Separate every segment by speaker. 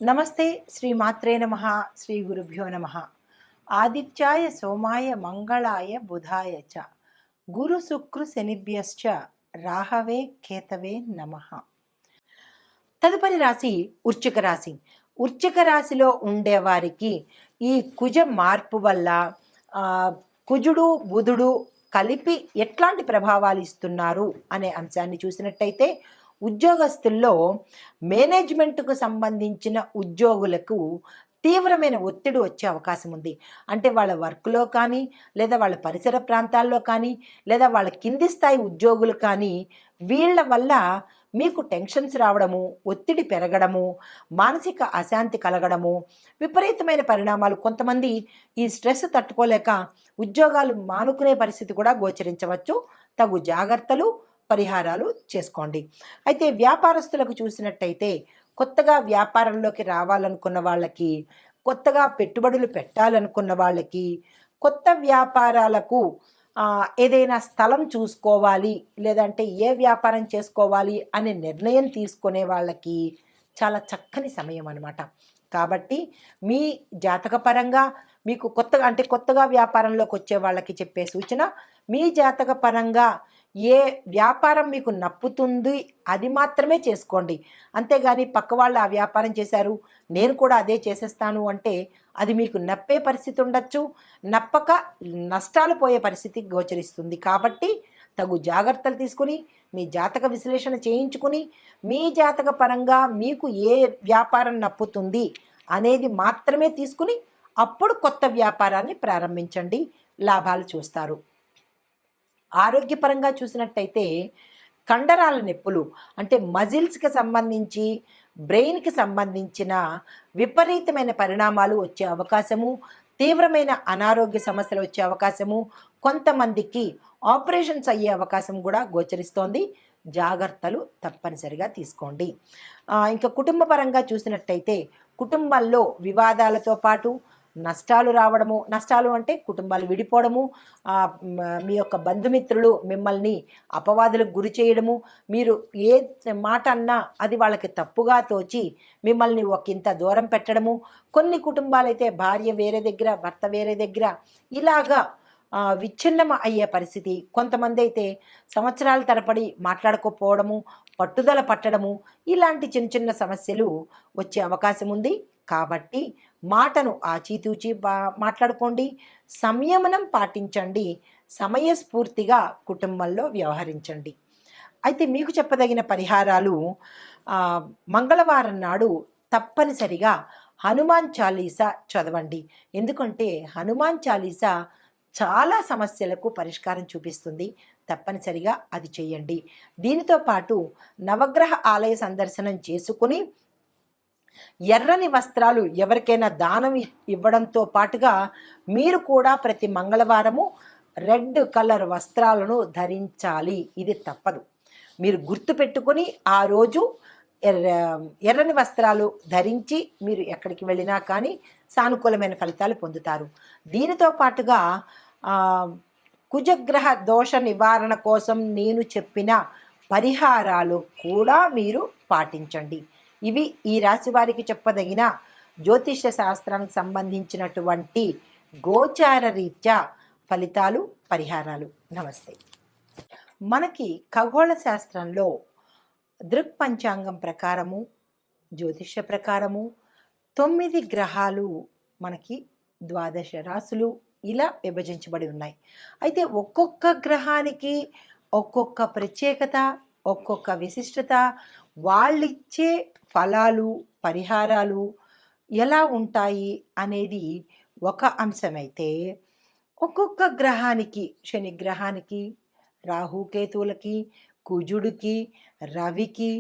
Speaker 1: నమస్తే. శ్రీ మాత్రే నమః. శ్రీ గురుభ్యో నమః. ఆదిత్యాయ సోమాయ మంగళాయ బుధాయ చ గురు శుక్ర శనిభ్యశ్చ రాహవే కేతవే నమః. తదుపరి రాశి వృశ్చిక రాశి. వృశ్చిక రాశిలో ఉండేవారికి ఈ కుజ మార్పు వల్ల కుజుడు బుధుడు కలిపి ఎట్లాంటి ప్రభావాలు ఇస్తున్నారు అనే అంశాన్ని చూసినట్టయితే, ఉద్యోగస్తుల్లో మేనేజ్మెంట్కు సంబంధించిన ఉద్యోగులకు తీవ్రమైన ఒత్తిడి వచ్చే అవకాశం ఉంది. అంటే వాళ్ళ వర్క్లో కానీ, లేదా వాళ్ళ పరిసర ప్రాంతాల్లో కానీ, లేదా వాళ్ళ కింది స్థాయి ఉద్యోగులు కానీ, వీళ్ళ వల్ల మీకు టెన్షన్స్ రావడము, ఒత్తిడి పెరగడము, మానసిక అశాంతి కలగడము, విపరీతమైన పరిణామాలు. కొంతమంది ఈ స్ట్రెస్ తట్టుకోలేక ఉద్యోగాలు మానుకునే పరిస్థితి కూడా గోచరించవచ్చు. తగు జాగ్రత్తలు, పరిహారాలు చేసుకోండి. అయితే వ్యాపారస్తులకు చూసినట్టయితే, కొత్తగా వ్యాపారంలోకి రావాలనుకున్న వాళ్ళకి, కొత్తగా పెట్టుబడులు పెట్టాలనుకున్న వాళ్ళకి, కొత్త వ్యాపారాలకు ఏదైనా స్థలం చూసుకోవాలి, లేదంటే ఏ వ్యాపారం చేసుకోవాలి అనే నిర్ణయం తీసుకునే వాళ్ళకి చాలా చక్కని సమయం అన్నమాట. కాబట్టి మీ జాతకపరంగా మీకు కొత్తగా వ్యాపారంలోకి వచ్చే వాళ్ళకి చెప్పే సూచన, మీ జాతకపరంగా ఏ వ్యాపారం మీకు నప్పుతుంది అది మాత్రమే చేసుకోండి. అంతేగాని పక్క వాళ్ళు ఆ వ్యాపారం చేశారు, నేను కూడా అదే చేసేస్తాను అంటే అది మీకు నప్పే పరిస్థితి ఉండొచ్చు, నప్పక నష్టాలు పోయే పరిస్థితి గోచరిస్తుంది. కాబట్టి తగు జాగ్రత్తలు తీసుకుని, మీ జాతక విశ్లేషణ చేయించుకుని, మీ జాతక పరంగా మీకు ఏ వ్యాపారం నప్పుతుంది అనేది మాత్రమే తీసుకుని అప్పుడు కొత్త వ్యాపారాన్ని ప్రారంభించండి, లాభాలు చూస్తారు. ఆరోగ్యపరంగా చూసినట్టయితే, కండరాల నొప్పులు అంటే మజిల్స్కి సంబంధించి, బ్రెయిన్కి సంబంధించిన విపరీతమైన పరిణామాలు వచ్చే అవకాశము, తీవ్రమైన అనారోగ్య సమస్యలు వచ్చే అవకాశము, కొంతమందికి ఆపరేషన్స్ అయ్యే అవకాశం కూడా గోచరిస్తోంది. జాగ్రత్తలు తప్పనిసరిగా తీసుకోండి. ఇంకా కుటుంబ పరంగా చూసినట్టయితే, కుటుంబాల్లో వివాదాలతో పాటు నష్టాలు అంటే కుటుంబాలు విడిపోవడము, మీ యొక్క బంధుమిత్రులు మిమ్మల్ని అపవాదులకు గురి చేయడము, మీరు ఏ మాట అన్నా అది వాళ్ళకి తప్పుగా తోచి మిమ్మల్ని ఒకంత దూరం పెట్టడము, కొన్ని కుటుంబాలైతే భార్య వేరే దగ్గర, భర్త వేరే దగ్గర, ఇలాగా విచ్ఛిన్నం అయ్యే పరిస్థితి. కొంతమంది అయితే సంవత్సరాల తరబడి మాట్లాడుకోపోవడము, పట్టుదల పట్టడము, ఇలాంటి చిన్న చిన్న సమస్యలు వచ్చే అవకాశం ఉంది. కాబట్టి మాటను ఆచితూచి మాట్లాడుకోండి, సంయమనం పాటించండి, సమయస్ఫూర్తిగా కుటుంబంలో వ్యవహరించండి. అయితే మీకు చెప్పదగిన పరిహారాలు, మంగళవారం నాడు తప్పనిసరిగా హనుమాన్ చాలీసా చదవండి. ఎందుకంటే హనుమాన్ చాలీసా చాలా సమస్యలకు పరిష్కారం చూపిస్తుంది. తప్పనిసరిగా అది చేయండి. దీనితో పాటు నవగ్రహ ఆలయ సందర్శనం చేసుకుని ఎర్రని వస్త్రాలు ఎవరికైనా దానం ఇవ్వడంతో పాటుగా మీరు కూడా ప్రతి మంగళవారము రెడ్ కలర్ వస్త్రాలను ధరించాలి. ఇది తప్పదు. మీరు గుర్తుపెట్టుకొని ఆ రోజు ఎర్రని వస్త్రాలు ధరించి మీరు ఎక్కడికి వెళ్ళినా కానీ సానుకూలమైన ఫలితాలు పొందుతారు. దీనితో పాటుగా కుజగ్రహ దోష నివారణ కోసం నేను చెప్పిన పరిహారాలు కూడా మీరు పాటించండి. ఇవి ఈ రాశి వారికి చెప్పదగిన జ్యోతిష్య శాస్త్రానికి సంబంధించినటువంటి గోచార రీత్యా ఫలితాలు, పరిహారాలు. నమస్తే. మనకి ఖగోళ శాస్త్రంలో దృక్పంచాంగం ప్రకారము, జ్యోతిష్య ప్రకారము 9 గ్రహాలు మనకి 12 రాశులు ఇలా విభజించబడి ఉన్నాయి. అయితే ఒక్కొక్క గ్రహానికి ఒక్కొక్క ప్రత్యేకత, ఒక్కొక్క విశిష్టత, వాళ్ళిచ్చే ఫలాలు, పరిహారాలు ఎలా ఉంటాయి అనేది ఒక అంశమైతే, ఒక్కొక్క గ్రహానికి, శని గ్రహానికి, రాహుకేతువులకి, కుజుడికి, రవికి,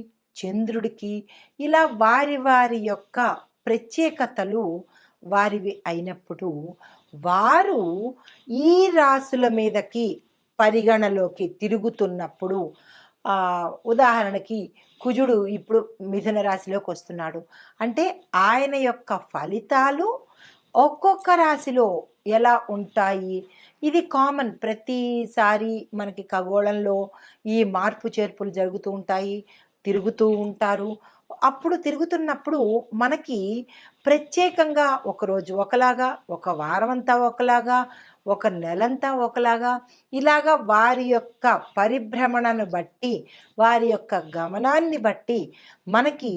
Speaker 1: చంద్రుడికి ఇలా వారి వారి యొక్క ప్రత్యేకతలు వారివి అయినప్పుడు వారు ఈ రాశుల మీదకి పరిగణలోకి తిరుగుతున్నప్పుడు, ఉదాహరణకి కుజుడు ఇప్పుడు మిథున రాశిలోకి వస్తున్నాడు అంటే ఆయన యొక్క ఫలితాలు ఒక్కొక్క రాశిలో ఎలా ఉంటాయి, ఇది కామన్. ప్రతిసారి మనకి ఖగోళంలో ఈ మార్పు చేర్పులు జరుగుతూ ఉంటాయి, తిరుగుతూ ఉంటారు. అప్పుడు తిరుగుతున్నప్పుడు మనకి ప్రత్యేకంగా ఒకరోజు ఒకలాగా, ఒక వారమంతా ఒకలాగా, ఒక నెలంతా ఒకలాగా, ఇలాగా వారి యొక్క పరిభ్రమణను బట్టి, వారి యొక్క గమనాన్ని బట్టి మనకి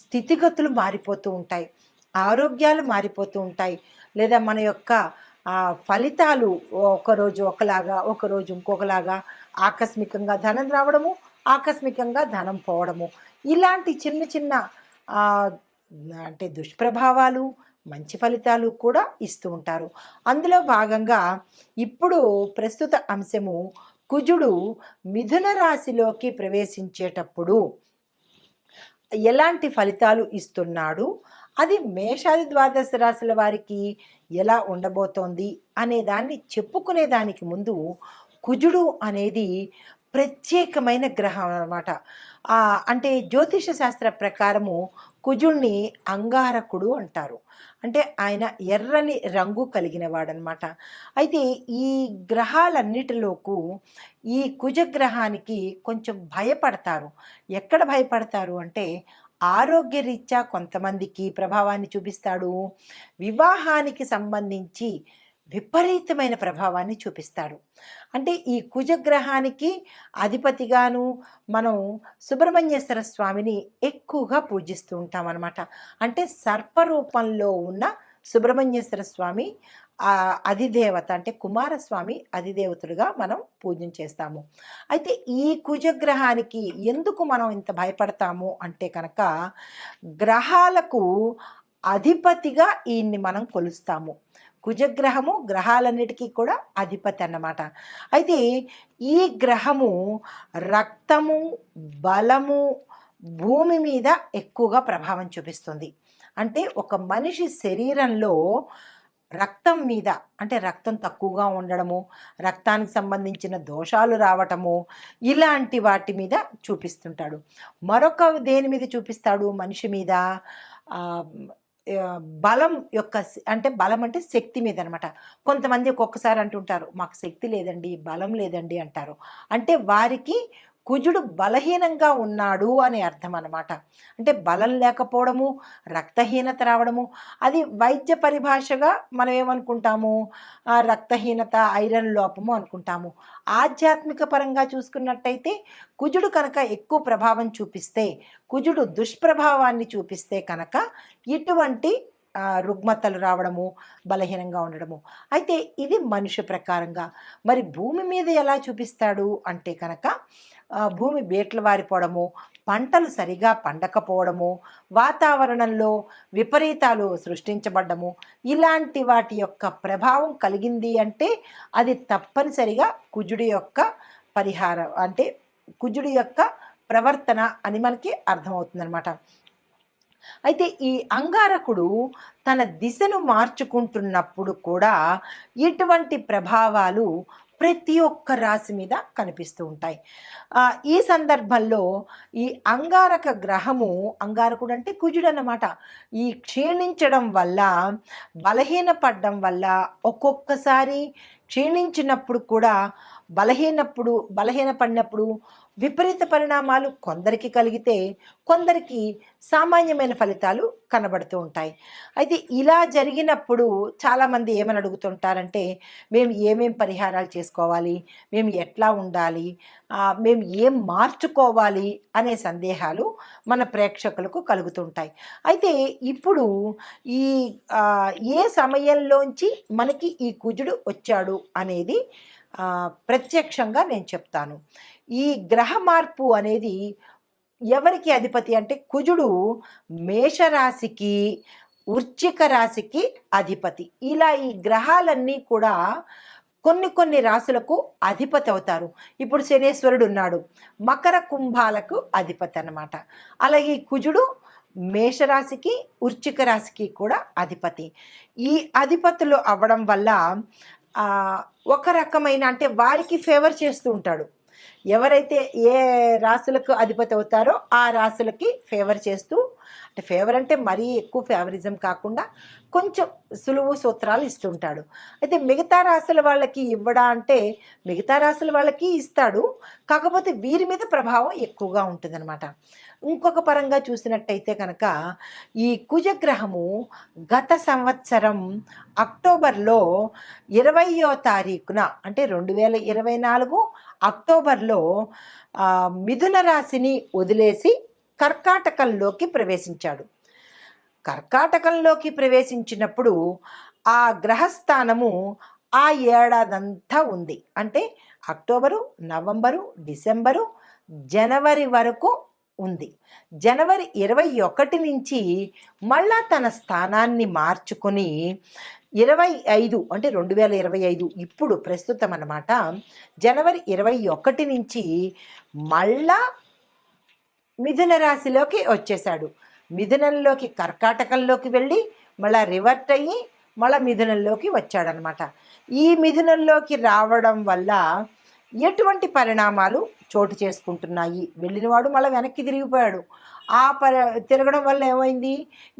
Speaker 1: స్థితిగతులు మారిపోతూ ఉంటాయి. ఆరోగ్యాలు మారిపోతూ ఉంటాయి. లేదా మన యొక్క ఫలితాలు ఒకరోజు ఒకలాగా, ఒకరోజు ఇంకొకలాగా, ఆకస్మికంగా ధనం రావడము, ఆకస్మికంగా ధనం పోవడము. ఇలాంటి చిన్న చిన్న ఆహ్, అంటే దుష్ప్రభావాలు, మంచి ఫలితాలు కూడా ఇస్తూ ఉంటారు. అందులో భాగంగా ఇప్పుడు ప్రస్తుత అంశము కుజుడు మిథున రాశిలోకి ప్రవేశించేటప్పుడు ఎలాంటి ఫలితాలు ఇస్తున్నాడు, అది మేషాది ద్వాదశ రాశుల వారికి ఎలా ఉండబోతోంది అనే దాన్ని చెప్పుకునే దానికి ముందు కుజుడు అనేది ప్రత్యేకమైన గ్రహం అన్నమాట. అంటే జ్యోతిష శాస్త్ర ప్రకారము కుజుణ్ణి అంగారకుడు అంటారు. అంటే ఆయన ఎర్రని రంగు కలిగిన వాడనమాట. అయితే ఈ గ్రహాలన్నిటిలోకు ఈ కుజగ్రహానికి కొంచెం భయపడతారు. ఎక్కడ భయపడతారు అంటే ఆరోగ్యరీత్యా కొంతమందికి ప్రభావాన్ని చూపిస్తాడు. వివాహానికి సంబంధించి విపరీతమైన ప్రభావాన్ని చూపిస్తాడు. అంటే ఈ కుజగ్రహానికి అధిపతిగాను మనం సుబ్రహ్మణ్యేశ్వర స్వామిని ఎక్కువగా పూజిస్తూ ఉంటామన్నమాట. అంటే సర్పరూపంలో ఉన్న సుబ్రహ్మణ్యేశ్వర స్వామి అధిదేవత, అంటే కుమారస్వామి అధిదేవతుడుగా మనం పూజన చేస్తాము. అయితే ఈ కుజగ్రహానికి ఎందుకు మనం ఇంత భయపడతాము అంటే కనుక గ్రహాలకు అధిపతిగా ఈయన్ని మనం కొలుస్తాము. కుజగ్రహము గ్రహాలన్నిటికీ కూడా అధిపతి అన్నమాట. అయితే ఈ గ్రహము రక్తము, బలము, భూమి మీద ఎక్కువగా ప్రభావం చూపిస్తుంది. అంటే ఒక మనిషి శరీరంలో రక్తం మీద, అంటే రక్తం తక్కువగా ఉండడము, రక్తానికి సంబంధించిన దోషాలు రావటము, ఇలాంటి వాటి మీద చూపిస్తుంటాడు. మరొక దేని మీద చూపిస్తాడు మనిషి మీద? బలం యొక్క, అంటే బలం అంటే శక్తి మీద అనమాట. కొంతమంది ఒక్కొక్కసారి అంటుంటారు మాకు శక్తి లేదండి, బలం లేదండి అంటారు. అంటే వారికి కుజుడు బలహీనంగా ఉన్నాడు అని అర్థం అన్నమాట. అంటే బలం లేకపోవడము, రక్తహీనత రావడము, అది వైద్య పరిభాషగా మనం ఏమనుకుంటాము, రక్తహీనత, ఐరన్ లోపము అనుకుంటాము. ఆధ్యాత్మిక పరంగా చూసుకున్నట్టయితే కుజుడు కనుక ఎక్కువ ప్రభావం చూపిస్తే, కుజుడు దుష్ప్రభావాన్ని చూపిస్తే కనుక ఇటువంటి రుగ్మతలు రావడము, బలహీనంగా ఉండడము. అయితే ఇది మనిషి ప్రకారంగా. మరి భూమి మీద ఎలా చూపిస్తాడు అంటే కనుక భూమి బేట్లు వారిపోవడము, పంటలు సరిగా పండకపోవడము, వాతావరణంలో విపరీతాలు సృష్టించబడ్డము, ఇలాంటి వాటి యొక్క ప్రభావం కలిగింది అంటే అది తప్పనిసరిగా కుజుడి యొక్క పరిహారం, అంటే కుజుడి యొక్క ప్రవర్తన అని మనకి అర్థమవుతుందన్నమాట. అయితే ఈ అంగారకుడు తన దిశను మార్చుకుంటున్నప్పుడు కూడా ఇటువంటి ప్రభావాలు ప్రతి ఒక్క రాశి మీద కనిపిస్తూ ఉంటాయి. ఈ సందర్భంలో ఈ అంగారక గ్రహము, అంగారకుడు అంటే కుజుడు అన్నమాట, ఈ క్షీణించడం వల్ల, బలహీనపడడం వల్ల, ఒక్కొక్కసారి క్షీణించినప్పుడు కూడా బలహీనపడినప్పుడు విపరీత పరిణామాలు కొందరికి కలిగితే కొందరికి సామాన్యమైన ఫలితాలు కనబడుతూ ఉంటాయి. అయితే ఇలా జరిగినప్పుడు చాలామంది ఏమని అడుగుతుంటారంటే మేము ఏమేం పరిహారాలు చేసుకోవాలి, మేము ఎట్లా ఉండాలి, మేము ఏం మార్చుకోవాలి అనే సందేహాలు మన ప్రేక్షకులకు కలుగుతుంటాయి. అయితే ఇప్పుడు ఈ ఏ సమయంలోంచి మనకి ఈ కుజుడు వచ్చాడు అనేది ప్రత్యక్షంగా నేను చెప్తాను. ఈ గ్రహ మార్పు అనేది ఎవరికి అధిపతి అంటే కుజుడు మేషరాశికి, వృశ్చిక రాశికి అధిపతి. ఇలా ఈ గ్రహాలన్నీ కూడా కొన్ని రాశులకు అధిపతి అవుతారు. ఇప్పుడు శనేశ్వరుడు ఉన్నాడు, మకర కుంభాలకు అధిపతి అన్నమాట. అలాగే కుజుడు మేషరాశికి, వృశ్చిక రాశికి కూడా అధిపతి. ఈ అధిపతులు అవ్వడం వల్ల ఒక రకమైన, అంటే వారికి ఫేవర్ చేస్తూ ఉంటాడు. ఎవరైతే ఏ రాశులకు అధిపతి అవుతారో ఆ రాశులకి ఫేవర్ చేస్తూ, అంటే ఫేవర్ అంటే మరీ ఎక్కువ ఫేవరిజం కాకుండా కొంచెం సులువు సూత్రాలు ఇస్తుంటాడు. అయితే మిగతా రాశుల వాళ్ళకి ఇవ్వడా అంటే మిగతా రాశుల వాళ్ళకి ఇస్తాడు, కాకపోతే వీరి మీద ప్రభావం ఎక్కువగా ఉంటుందన్నమాట. ఇంకొక పరంగా చూసినట్టయితే కనుక ఈ కుజగ్రహము గత సంవత్సరం అక్టోబర్లో 20వ తారీఖున అంటే 2024 అక్టోబర్లో మిథున రాశిని వదిలేసి కర్కాటకంలోకి ప్రవేశించాడు. కర్కాటకంలోకి ప్రవేశించినప్పుడు ఆ గ్రహస్థానము ఆ ఏడాదంతా ఉంది. అంటే అక్టోబరు, నవంబరు, డిసెంబరు, జనవరి వరకు ఉంది. జనవరి 21 నుంచి మళ్ళా తన స్థానాన్ని మార్చుకొని 25 అంటే 2025 ఇప్పుడు ప్రస్తుతం అన్నమాట. జనవరి 21 నుంచి మళ్ళా మిథున రాశిలోకి వచ్చేసాడు. మిథునంలోకి కర్కాటకంలోకి వెళ్ళి మళ్ళా రివర్ట్ అయ్యి మళ్ళా మిథునంలోకి వచ్చాడనమాట. ఈ మిథునంలోకి రావడం వల్ల ఎటువంటి పరిణామాలు చోటు చేసుకుంటున్నాయి? వెళ్ళినవాడు మళ్ళీ వెనక్కి తిరిగిపోయాడు. ఆ తిరగడం వల్ల ఏమైంది,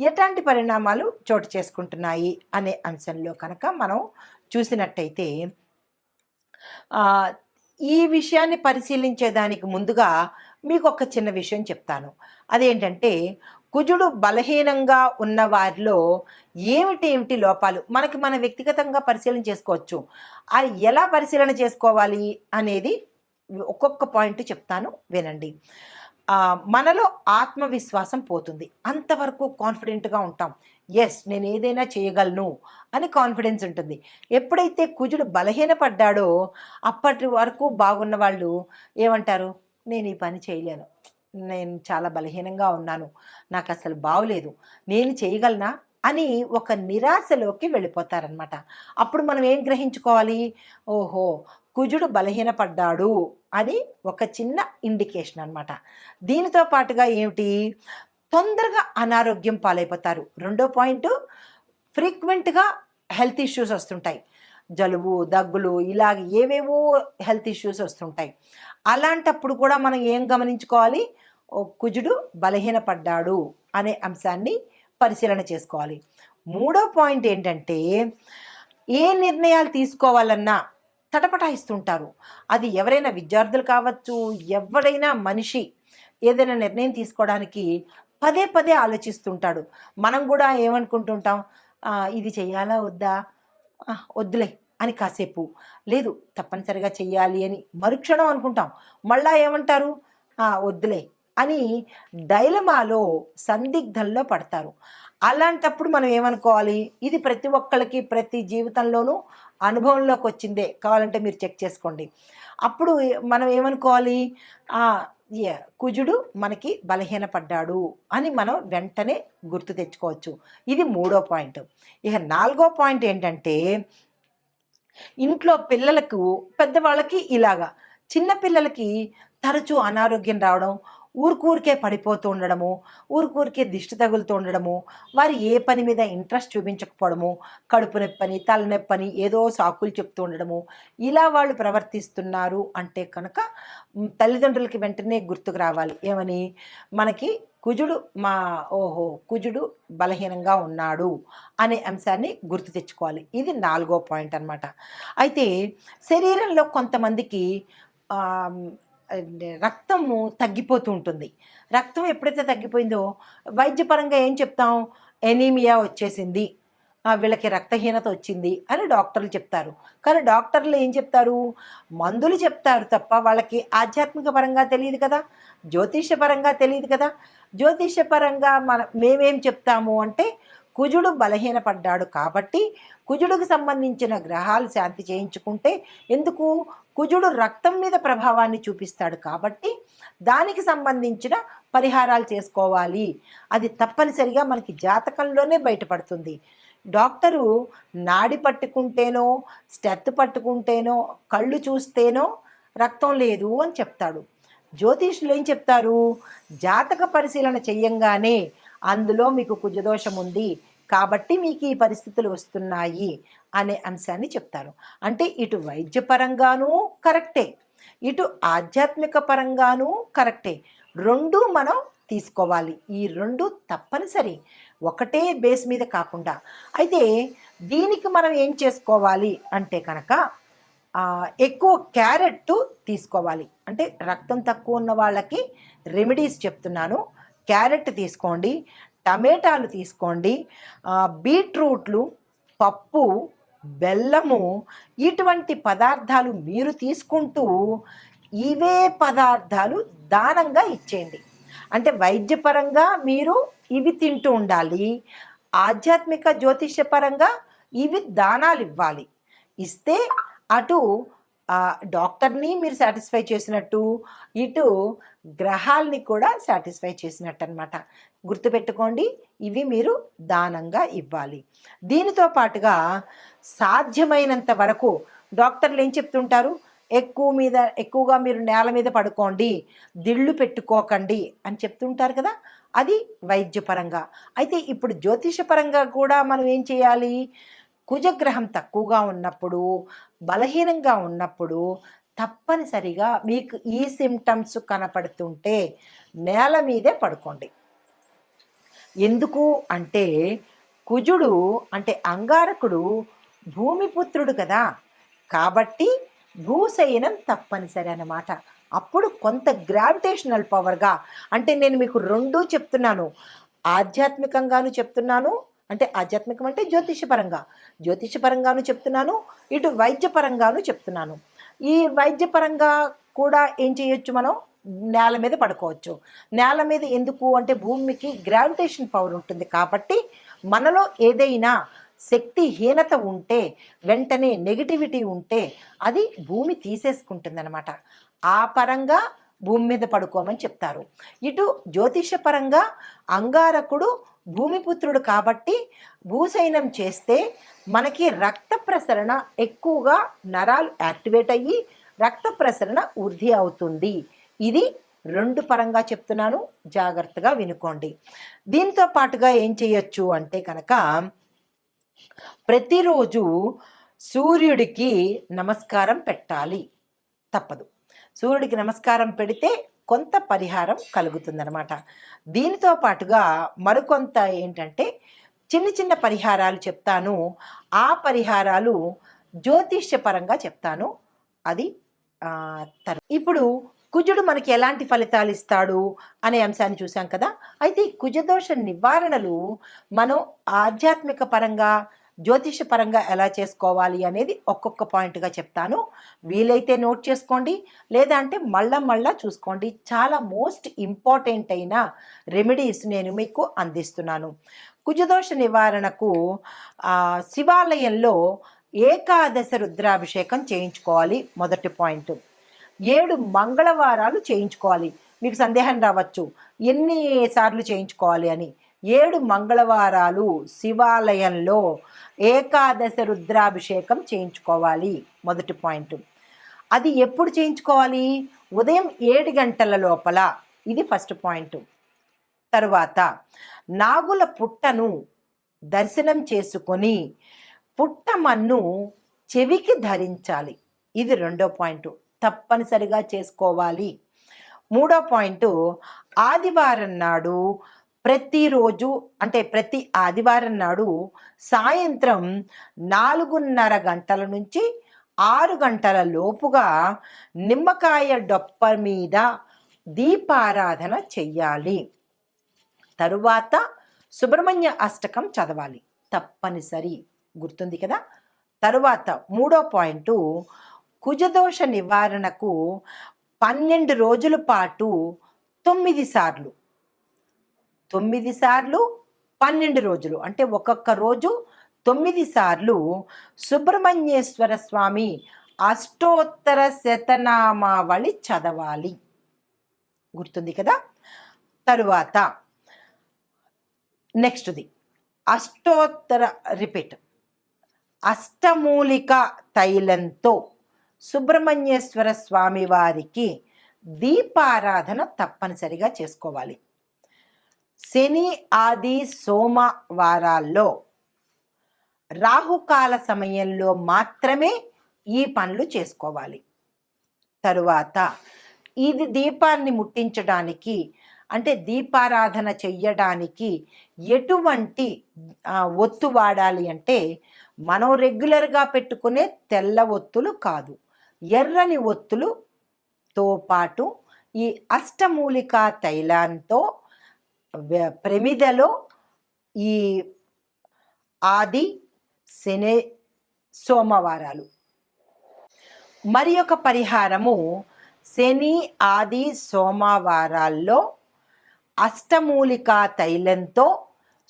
Speaker 1: ఎట్లాంటి పరిణామాలు చోటు చేసుకుంటున్నాయి అనే అంశంలో కనుక మనం చూసినట్టయితే ఈ విషయాన్ని పరిశీలించేదానికి ముందుగా మీకు ఒక చిన్న విషయం చెప్తాను. అదేంటంటే కుజుడు బలహీనంగా ఉన్న వారిలో ఏమిటి లోపాలు మనకి మన వ్యక్తిగతంగా పరిశీలన చేసుకోవచ్చు. అది ఎలా పరిశీలన చేసుకోవాలి అనేది ఒక్కొక్క పాయింట్ చెప్తాను, వినండి. మనలో ఆత్మవిశ్వాసం పోతుంది. అంతవరకు కాన్ఫిడెంట్గా ఉంటాం. ఎస్, నేను ఏదైనా చేయగలను అని కాన్ఫిడెన్స్ ఉంటుంది. ఎప్పుడైతే కుజుడు బలహీనపడ్డాడో అప్పటి వరకు బాగున్న వాళ్ళు ఏమంటారు, నేను ఈ పని చేయలేను, నేను చాలా బలహీనంగా ఉన్నాను, నాకు అసలు బాగోలేదు, నేను చేయగలనా అని ఒక నిరాశలోకి వెళ్ళిపోతారనమాట. అప్పుడు మనం ఏం గ్రహించుకోవాలి, ఓహో కుజుడు బలహీనపడ్డాడు అని ఒక చిన్న ఇండికేషన్ అనమాట. దీనితో పాటుగా ఏమిటి, తొందరగా అనారోగ్యం పాలైపోతారు. రెండో పాయింట్, ఫ్రీక్వెంట్గా హెల్త్ ఇష్యూస్ వస్తుంటాయి. జలుబు, దగ్గులు, ఇలాగ ఏవేవో హెల్త్ ఇష్యూస్ వస్తుంటాయి. అలాంటప్పుడు కూడా మనం ఏం గమనించుకోవాలి, కుజుడు బలహీనపడ్డాడు అనే అంశాన్ని పరిశీలన చేసుకోవాలి. మూడో పాయింట్ ఏంటంటే, ఏ నిర్ణయాలు తీసుకోవాలన్నా తటపటాయిస్తుంటారు. అది ఎవరైనా విద్యార్థులు కావచ్చు, ఎవరైనా మనిషి ఏదైనా నిర్ణయం తీసుకోవడానికి పదే పదే ఆలోచిస్తుంటాడు. మనం కూడా ఏమనుకుంటుంటాం, ఇది చెయ్యాలా వద్దా, వద్దులే అని కాసేపు, లేదు తప్పనిసరిగా చెయ్యాలి అని మరుక్షణం అనుకుంటాం. మళ్ళా ఏమంటారు, వద్దులే అని డైలమాలో సందిగ్ధంలో పడతారు. అలాంటప్పుడు మనం ఏమనుకోవాలి, ఇది ప్రతి ఒక్కళ్ళకి ప్రతి జీవితంలోనూ అనుభవంలోకి వచ్చిందే, కావాలంటే మీరు చెక్ చేసుకోండి. అప్పుడు మనం ఏమనుకోవాలి, కుజుడు మనకి బలహీనపడ్డాడు అని మనం వెంటనే గుర్తు తెచ్చుకోవచ్చు. ఇది మూడో పాయింట్. ఇక నాలుగో పాయింట్ ఏంటంటే, ఇంట్లో పిల్లలకు పెద్దవాళ్ళకి ఇలాగా, చిన్న పిల్లలకి తరచూ అనారోగ్యం రావడం, ఊరికే పడిపోతూ ఉండడము, ఊరికే దిష్టి తగులుతూ ఉండడము, వారు ఏ పని మీద ఇంట్రెస్ట్ చూపించకపోవడము, కడుపు నొప్పని తలనొప్పని ఏదో సాకులు చెప్తూ ఉండడము, ఇలా వాళ్ళు ప్రవర్తిస్తున్నారు అంటే కనుక తల్లిదండ్రులకి వెంటనే గుర్తుకు రావాలి, ఏమని, మనకి కుజుడు కుజుడు బలహీనంగా ఉన్నాడు అనే అంశాన్ని గుర్తు తెచ్చుకోవాలి. ఇది నాలుగో పాయింట్ అనమాట. అయితే శరీరంలో కొంతమందికి రక్తము తగ్గిపోతూ ఉంటుంది. రక్తం ఎప్పుడైతే తగ్గిపోయిందో వైద్యపరంగా ఏం చెప్తాం, ఎనీమియా వచ్చేసింది, వీళ్ళకి రక్తహీనత వచ్చింది అని డాక్టర్లు చెప్తారు. కానీ డాక్టర్లు ఏం చెప్తారు, మందులు చెప్తారు తప్ప వాళ్ళకి ఆధ్యాత్మిక పరంగా తెలియదు కదా, జ్యోతిషపరంగా తెలియదు కదా. జ్యోతిషపరంగా మేమేం చెప్తాము అంటే, కుజుడు బలహీనపడ్డాడు కాబట్టి కుజుడికి సంబంధించిన గ్రహాలు శాంతి చేయించుకుంటే, ఎందుకు, కుజుడు రక్తం మీద ప్రభావాన్ని చూపిస్తాడు కాబట్టి దానికి సంబంధించిన పరిహారాలు చేసుకోవాలి. అది తప్పనిసరిగా మనకి జాతకంలోనే బయటపడుతుంది. డాక్టరు నాడి పట్టుకుంటేనో, స్టెత్ పట్టుకుంటేనో, కళ్ళు చూస్తేనో రక్తం లేదు అని చెప్తాడు. జ్యోతిష్యులు ఏం చెప్తారు, జాతక పరిశీలన చెయ్యంగానే అందులో మీకు కుజదోషం ఉంది కాబట్టి మీకు ఈ పరిస్థితులు వస్తున్నాయి అనే అంశాన్ని చెప్తారు. అంటే ఇటు వైద్యపరంగానూ కరెక్టే, ఇటు ఆధ్యాత్మిక పరంగాను కరెక్టే. 2 మనం తీసుకోవాలి. ఈ 2 తప్పనిసరి. ఒకటే బేస్ మీద కాకుండా. అయితే దీనికి మనం ఏం చేసుకోవాలి అంటే కనుక ఎక్కువ క్యారెట్ తీసుకోవాలి. అంటే రక్తం తక్కువ ఉన్న వాళ్ళకి రెమెడీస్ చెప్తున్నాను. క్యారెట్ తీసుకోండి, టమేటాలు తీసుకోండి, బీట్రూట్లు, పప్పు, బెల్లము, ఇటువంటి పదార్థాలు మీరు తీసుకుంటూ ఇవే పదార్థాలు దానంగా ఇచ్చేయండి. అంటే వైద్యపరంగా మీరు ఇవి తింటూ ఉండాలి, ఆధ్యాత్మిక జ్యోతిష్యపరంగా ఇవి దానాలు ఇవ్వాలి. ఇస్తే అటు డాక్టర్ని మీరు సాటిస్ఫై చేసినట్టు, ఇటు గ్రహాలని కూడా సాటిస్ఫై చేసినట్టు అనమాట. గుర్తుపెట్టుకోండి, ఇవి మీరు దానంగా ఇవ్వాలి. దీనితో పాటుగా సాధ్యమైనంత వరకు డాక్టర్లు ఏం చెప్తుంటారు, ఎక్కువగా మీరు నేల మీద పడుకోండి, దిళ్ళు పెట్టుకోకండి అని చెప్తుంటారు కదా. అది వైద్యపరంగా. అయితే ఇప్పుడు జ్యోతిషపరంగా కూడా మనం ఏం చేయాలి, కుజగ్రహం తక్కువగా ఉన్నప్పుడు, బలహీనంగా ఉన్నప్పుడు తప్పనిసరిగా మీకు ఈ సిమ్టమ్స్ కనపడుతుంటే నేల మీదే పడుకోండి. ఎందుకు అంటే కుజుడు అంటే అంగారకుడు భూమిపుత్రుడు కదా, కాబట్టి భూశయనం తప్పనిసరి అన్నమాట. అప్పుడు కొంత గ్రావిటేషనల్ పవర్గా, అంటే నేను మీకు 2 చెప్తున్నాను, ఆధ్యాత్మికంగాను చెప్తున్నాను, అంటే ఆధ్యాత్మికం అంటే జ్యోతిషపరంగాను చెప్తున్నాను, ఇటు వైద్యపరంగాను చెప్తున్నాను. ఈ వైద్యపరంగా కూడా ఏం చేయొచ్చు, మనం నేల మీద పడుకోవచ్చు. నేల మీద ఎందుకు అంటే భూమికి గ్రావిటేషన్ పవర్ ఉంటుంది కాబట్టి మనలో ఏదైనా శక్తిహీనత ఉంటే, వెంటనే నెగిటివిటీ ఉంటే అది భూమి తీసేసుకుంటుందన్నమాట. ఆ పరంగా భూమి మీద పడుకోమని చెప్తారు. ఇటు జ్యోతిషపరంగా అంగారకుడు భూమిపుత్రుడు కాబట్టి భూశయనం చేస్తే మనకి రక్త ప్రసరణ ఎక్కువగా, నరాలు యాక్టివేట్ అయ్యి రక్త ప్రసరణ వృద్ధి అవుతుంది. ఇది 2 పరంగా చెప్తున్నాను, జాగ్రత్తగా వినుకోండి. దీంతో పాటుగా ఏం చేయొచ్చు అంటే కనుక ప్రతిరోజు సూర్యుడికి నమస్కారం పెట్టాలి, తప్పదు. సూర్యుడికి నమస్కారం పెడితే కొంత పరిహారం కలుగుతుందన్నమాట. దీనితో పాటుగా మరికొంత ఏంటంటే చిన్న చిన్న పరిహారాలు చెప్తాను. ఆ పరిహారాలు జ్యోతిష్యపరంగా చెప్తాను. అది ఇప్పుడు కుజుడు మనకి ఎలాంటి ఫలితాలు ఇస్తాడు అనే అంశాన్ని చూసాం కదా. అయితే కుజదోష నివారణలు మనం ఆధ్యాత్మిక పరంగా, జ్యోతిష పరంగా ఎలా చేసుకోవాలి అనేది ఒక్కొక్క పాయింట్గా చెప్తాను. వీలైతే నోట్ చేసుకోండి, లేదా అంటే మళ్ళా చూసుకోండి. చాలా మోస్ట్ ఇంపార్టెంట్ అయిన రెమెడీస్ నేను మీకు అందిస్తున్నాను. కుజదోష నివారణకు శివాలయంలో ఏకాదశ రుద్రాభిషేకం చేయించుకోవాలి. మొదటి పాయింట్. 7 మంగళవారాలు చేయించుకోవాలి. మీకు సందేహం రావచ్చు, ఎన్నిసార్లు చేయించుకోవాలి అని. 7 మంగళవారాలు శివాలయంలో ఏకాదశ రుద్రాభిషేకం చేయించుకోవాలి. మొదటి పాయింట్. అది ఎప్పుడు చేయించుకోవాలి, ఉదయం 7 గంటల లోపల. ఇది ఫస్ట్ పాయింట్. తరువాత నాగుల పుట్టను దర్శనం చేసుకొని పుట్టమన్ను చెవికి ధరించాలి. ఇది 2వ పాయింట్, తప్పనిసరిగా చేసుకోవాలి. 3వ పాయింట్, ఆదివారం నాడు ప్రతిరోజు అంటే ప్రతి ఆదివారం నాడు సాయంత్రం 4:30 గంటల నుంచి 6 గంటల లోపుగా నిమ్మకాయ డొప్ప మీద దీపారాధన చెయ్యాలి. తరువాత సుబ్రహ్మణ్య అష్టకం చదవాలి, తప్పనిసరి. గుర్తుంది కదా. తరువాత 3వ పాయింట్, కుజదోష నివారణకు 12 రోజుల పాటు 9 సార్లు 12 రోజులు అంటే ఒక్కొక్క రోజు 9 సార్లు సుబ్రహ్మణ్యేశ్వర స్వామి అష్టోత్తర శతనామావళి చదవాలి. గుర్తుంది కదా. తరువాత నెక్స్ట్ది అష్టమూలిక తైలంతో సుబ్రహ్మణ్యేశ్వర స్వామి వారికి దీపారాధన తప్పనిసరిగా చేసుకోవాలి. శని, ఆది, సోమ వారాల్లో రాహుకాల సమయంలో మాత్రమే ఈ పనులు చేసుకోవాలి. తరువాత ఇది దీపాన్ని ముట్టించడానికి అంటే దీపారాధన చెయ్యడానికి ఎటువంటి ఒత్తు వాడాలి అంటే మనం రెగ్యులర్గా పెట్టుకునే తెల్ల ఒత్తులు కాదు, ఎర్రని ఒత్తులుతో పాటు ఈ అష్టమూలికా తైలంతో ప్రమిదలో ఈ ఆది శని సోమవారాలు. మరి ఒక పరిహారము, శని ఆది సోమవారాల్లో అష్టమూలికా తైలంతో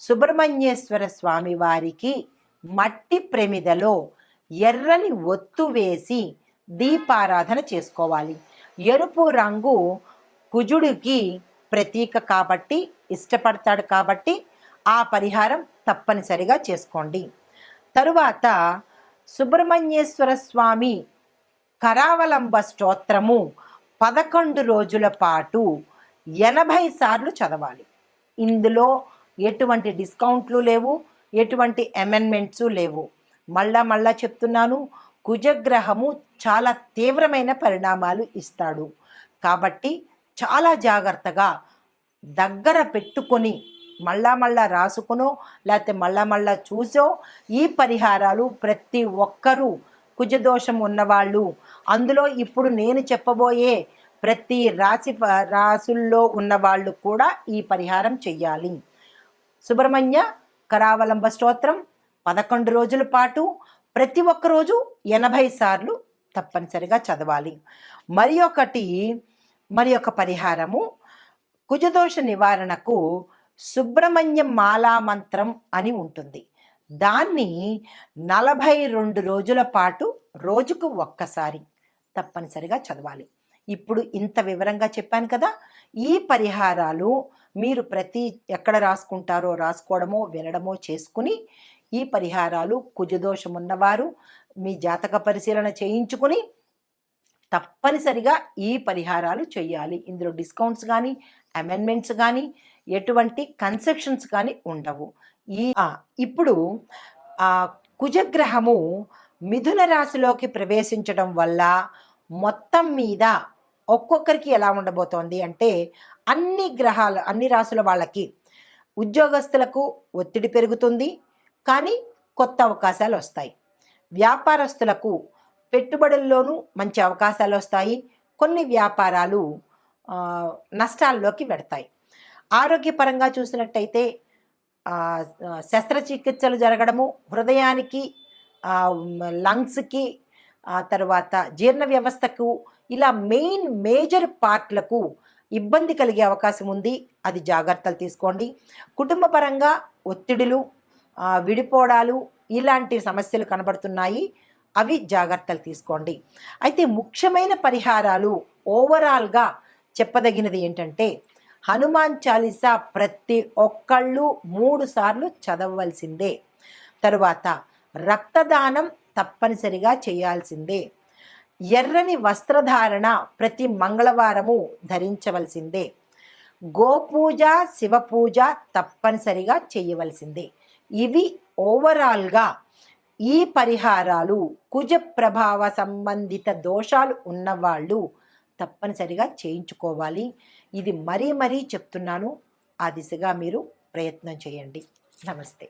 Speaker 1: సుబ్రహ్మణ్యేశ్వర స్వామి వారికి మట్టి ప్రమిదలో ఎర్రని ఒత్తు వేసి దీపారాధన చేసుకోవాలి. ఎరుపు రంగు కుజుడికి ప్రతీక కాబట్టి, ఇష్టపడతాడు కాబట్టి ఆ పరిహారం తప్పనిసరిగా చేసుకోండి. తరువాత సుబ్రహ్మణ్యేశ్వర స్వామి కరావలంబ స్తోత్రము 11 రోజుల పాటు 80 సార్లు చదవాలి. ఇందులో ఎటువంటి డిస్కౌంట్లు లేవు, ఎటువంటి అమెండ్మెంట్స్ లేవు. మళ్ళా చెప్తున్నాను, కుజగ్రహము చాలా తీవ్రమైన పరిణామాలు ఇస్తాడు కాబట్టి చాలా జాగ్రత్తగా దగ్గర పెట్టుకొని మళ్ళా రాసుకునో లేకపోతే మళ్ళా చూసో ఈ పరిహారాలు ప్రతి ఒక్కరూ కుజదోషం ఉన్నవాళ్ళు, అందులో ఇప్పుడు నేను చెప్పబోయే ప్రతి రాసుల్లో ఉన్నవాళ్ళు కూడా ఈ పరిహారం చెయ్యాలి. సుబ్రహ్మణ్య కరావలంబ స్తోత్రం 11 రోజుల పాటు ప్రతి ఒక్క రోజు 80 సార్లు తప్పనిసరిగా చదవాలి. మరి ఒక పరిహారము, కుజదోష నివారణకు సుబ్రహ్మణ్య మాలా మంత్రం అని ఉంటుంది. దాన్ని 42 రోజుల పాటు రోజుకు ఒక్కసారి తప్పనిసరిగా చదవాలి. ఇప్పుడు ఇంత వివరంగా చెప్పాను కదా, ఈ పరిహారాలు మీరు ఎక్కడ రాసుకుంటారో రాసుకోవడమో వినడమో చేసుకుని ఈ పరిహారాలు కుజదోషం ఉన్నవారు మీ జాతక పరిశీలన చేయించుకుని తప్పనిసరిగా ఈ పరిహారాలు చేయాలి. ఇందులో డిస్కౌంట్స్ కానీ అమెండ్మెంట్స్ కానీ ఎటువంటి కన్సెషన్స్ కానీ ఉండవు. ఇప్పుడు కుజగ్రహము మిథున రాశిలోకి ప్రవేశించడం వల్ల మొత్తం మీద ఒక్కొక్కరికి ఎలా ఉండబోతోంది అంటే, అన్ని రాశుల వాళ్ళకి ఉద్యోగస్తులకు ఒత్తిడి పెరుగుతుంది, కానీ కొత్త అవకాశాలు వస్తాయి. వ్యాపారస్తులకు పెట్టుబడుల్లోనూ మంచి అవకాశాలు వస్తాయి. కొన్ని వ్యాపారాలు నష్టాల్లోకి వెడతాయి. ఆరోగ్యపరంగా చూసినట్టయితే శస్త్రచికిత్సలు జరగడము, హృదయానికి, లంగ్స్కి, తర్వాత జీర్ణ వ్యవస్థకు, ఇలా మేజర్ పార్ట్లకు ఇబ్బంది కలిగే అవకాశం ఉంది. అది జాగ్రత్తలు తీసుకోండి. కుటుంబ పరంగా ఒత్తిడులు, విడిపోవడాలు ఇలాంటి సమస్యలు కనబడుతున్నాయి. అవి జాగ్రత్తలు తీసుకోండి. అయితే ముఖ్యమైన పరిహారాలు ఓవరాల్గా చెప్పదగినది ఏంటంటే, హనుమాన్ చాలీసా ప్రతి ఒక్కళ్ళు 3 సార్లు చదవవలసిందే. తరువాత రక్తదానం తప్పనిసరిగా చేయాల్సిందే. ఎర్రని వస్త్రధారణ ప్రతి మంగళవారము ధరించవలసిందే. గోపూజ, శివపూజ తప్పనిసరిగా చేయవలసిందే. ఇవి ఓవరాల్గా ఈ పరిహారాలు కుజ ప్రభావ సంబంధిత దోషాలు ఉన్నవాళ్ళు తప్పనిసరిగా చేయించుకోవాలి. ఇది మరీ చెప్తున్నాను. ఆ దిశగా మీరు ప్రయత్నం చేయండి. నమస్తే.